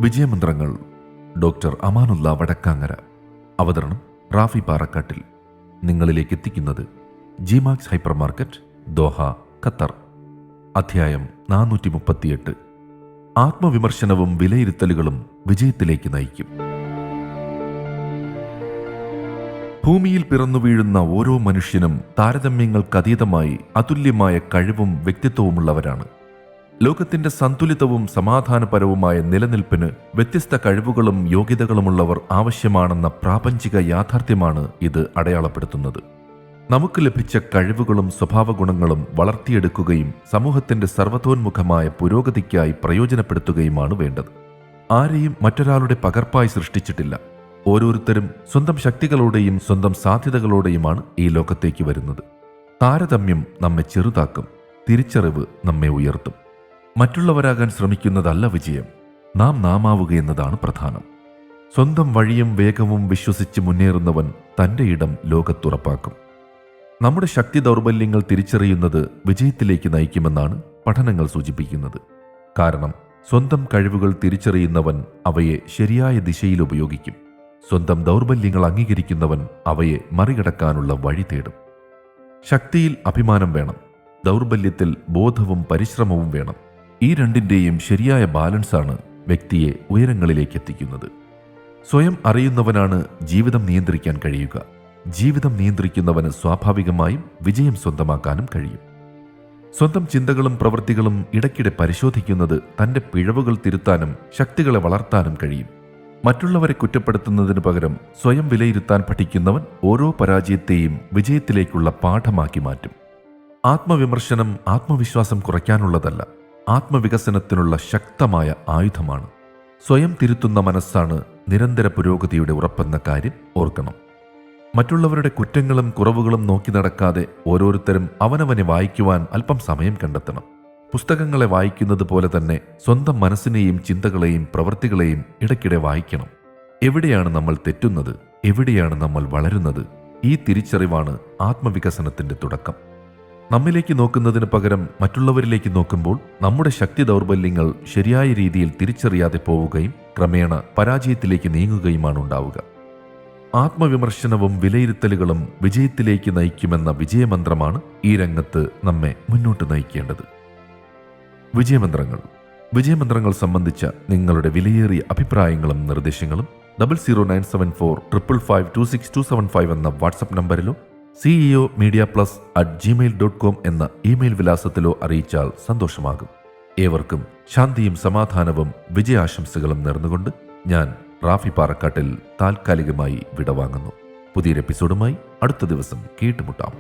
വിജയമന്ത്രങ്ങൾ doctor Amanullah Vadakkangara. അവതരണം റാഫി പാറക്കാട്ടിൽ. നിങ്ങളിലേക്ക് എത്തിക്കുന്നത് G-Max hyper market, Doha, Qatar. അധ്യായം 438. ആത്മവിമർശനവും വിലയിരുത്തലുകളും വിജയത്തിലേക്ക് നയിക്കും. ഭൂമിയിൽ പിറന്നു വീഴുന്ന ഓരോ മനുഷ്യനും താരതമ്യങ്ങൾക്കതീതമായി അതുല്യമായ കഴിവും വ്യക്തിത്വവുമുള്ളവരാണ്. ലോകത്തിന്റെ സന്തുലിതവും സമാധാനപരവുമായ നിലനിൽപ്പിന് വ്യത്യസ്ത കഴിവുകളും യോഗ്യതകളുമുള്ളവർ ആവശ്യമാണെന്ന പ്രാപഞ്ചിക യാഥാർത്ഥ്യമാണ് ഇത് അടയാളപ്പെടുത്തുന്നത്. നമുക്ക് ലഭിച്ച കഴിവുകളും സ്വഭാവഗുണങ്ങളും വളർത്തിയെടുക്കുകയും സമൂഹത്തിന്റെ സർവ്വതോന്മുഖമായ പുരോഗതിക്കായി പ്രയോജനപ്പെടുത്തുകയുമാണ് വേണ്ടത്. ആരെയും മറ്റൊരാളുടെ പകർപ്പായി സൃഷ്ടിച്ചിട്ടില്ല. ഓരോരുത്തരും സ്വന്തം ശക്തികളോടെയും സ്വന്തം സാധ്യതകളോടെയുമാണ് ഈ ലോകത്തേക്ക് വരുന്നത്. താരതമ്യം നമ്മെ ചെറുതാക്കും, തിരിച്ചറിവ് നമ്മെ ഉയർത്തും. മറ്റുള്ളവരാകാൻ ശ്രമിക്കുന്നതല്ല വിജയം, നാമാവുകയെന്നതാണ് പ്രധാനം. സ്വന്തം വഴിയും വേഗവും വിശ്വസിച്ച് മുന്നേറുന്നവൻ തൻ്റെ ഇടം ലോകത്തുറപ്പാക്കും. നമ്മുടെ ശക്തി ദൗർബല്യങ്ങൾ തിരിച്ചറിയുന്നത് വിജയത്തിലേക്ക് നയിക്കുമെന്നാണ് പഠനങ്ങൾ സൂചിപ്പിക്കുന്നത്. കാരണം സ്വന്തം കഴിവുകൾ തിരിച്ചറിയുന്നവൻ അവയെ ശരിയായ ദിശയിൽ ഉപയോഗിക്കും. സ്വന്തം ദൗർബല്യങ്ങൾ അംഗീകരിക്കുന്നവൻ അവയെ മറികടക്കാനുള്ള വഴി തേടും. ശക്തിയിൽ അഭിമാനം വേണം, ദൗർബല്യത്തിൽ ബോധവും പരിശ്രമവും വേണം. ഈ രണ്ടിൻ്റെയും ശരിയായ ബാലൻസാണ് വ്യക്തിയെ ഉയരങ്ങളിലേക്ക് എത്തിക്കുന്നത്. സ്വയം അറിയുന്നവനാണ് ജീവിതം നിയന്ത്രിക്കാൻ കഴിയുക. ജീവിതം നിയന്ത്രിക്കുന്നവന് സ്വാഭാവികമായും വിജയം സ്വന്തമാക്കാനും കഴിയും. സ്വന്തം ചിന്തകളും പ്രവൃത്തികളും ഇടയ്ക്കിടെ പരിശോധിക്കുന്നത് തൻ്റെ പിഴവുകൾ തിരുത്താനും ശക്തികളെ വളർത്താനും കഴിയും. മറ്റുള്ളവരെ കുറ്റപ്പെടുത്തുന്നതിനു പകരം സ്വയം വിലയിരുത്താൻ പഠിക്കുന്നവൻ ഓരോ പരാജയത്തെയും വിജയത്തിലേക്കുള്ള പാഠമാക്കി മാറ്റും. ആത്മവിമർശനം ആത്മവിശ്വാസം കുറയ്ക്കാനുള്ളതല്ല, ആത്മവികസനത്തിനുള്ള ശക്തമായ ആയുധമാണ്. സ്വയം തിരുത്തുന്ന മനസ്സാണ് നിരന്തര പുരോഗതിയുടെ ഉറപ്പെന്ന കാര്യം ഓർക്കണം. മറ്റുള്ളവരുടെ കുറ്റങ്ങളും കുറവുകളും നോക്കി നടക്കാതെ ഓരോരുത്തരും അവനവനെ വായിക്കുവാൻ അല്പം സമയം കണ്ടെത്തണം. പുസ്തകങ്ങളെ വായിക്കുന്നത് പോലെ തന്നെ സ്വന്തം മനസ്സിനെയും ചിന്തകളെയും പ്രവൃത്തികളെയും ഇടയ്ക്കിടെ വായിക്കണം. എവിടെയാണ് നമ്മൾ തെറ്റുന്നത്, എവിടെയാണ് നമ്മൾ വളരുന്നത്? ഈ തിരിച്ചറിവാണ് ആത്മവികസനത്തിന്റെ തുടക്കം. നമ്മിലേക്ക് നോക്കുന്നതിന് പകരം മറ്റുള്ളവരിലേക്ക് നോക്കുമ്പോൾ നമ്മുടെ ശക്തി ദൗർബല്യങ്ങൾ ശരിയായ രീതിയിൽ തിരിച്ചറിയാതെ പോവുകയും ക്രമേണ പരാജയത്തിലേക്ക് നീങ്ങുകയുമാണ് ഉണ്ടാവുക. ആത്മവിമർശനവും വിലയിരുത്തലുകളും വിജയത്തിലേക്ക് നയിക്കുമെന്ന വിജയമന്ത്രമാണ് ഈ രംഗത്ത് നമ്മെ മുന്നോട്ട് നയിക്കേണ്ടത്. വിജയമന്ത്രങ്ങൾ സംബന്ധിച്ച നിങ്ങളുടെ വിലയേറിയ അഭിപ്രായങ്ങളും നിർദ്ദേശങ്ങളും 0097455526275 എന്ന വാട്സപ്പ് നമ്പറിലോ ceomedia+@gmail.com എന്ന ഇമെയിൽ വിലാസത്തിലോ അറിയിച്ചാൽ സന്തോഷമാകും. ഏവർക്കും ശാന്തിയും സമാധാനവും വിജയാശംസകളും നേർന്നുകൊണ്ട് ഞാൻ റാഫി പാറക്കാട്ടിൽ താൽക്കാലികമായി വിടവാങ്ങുന്നു. പുതിയൊരു എപ്പിസോഡുമായി അടുത്ത ദിവസം കേട്ടുമുട്ടാം.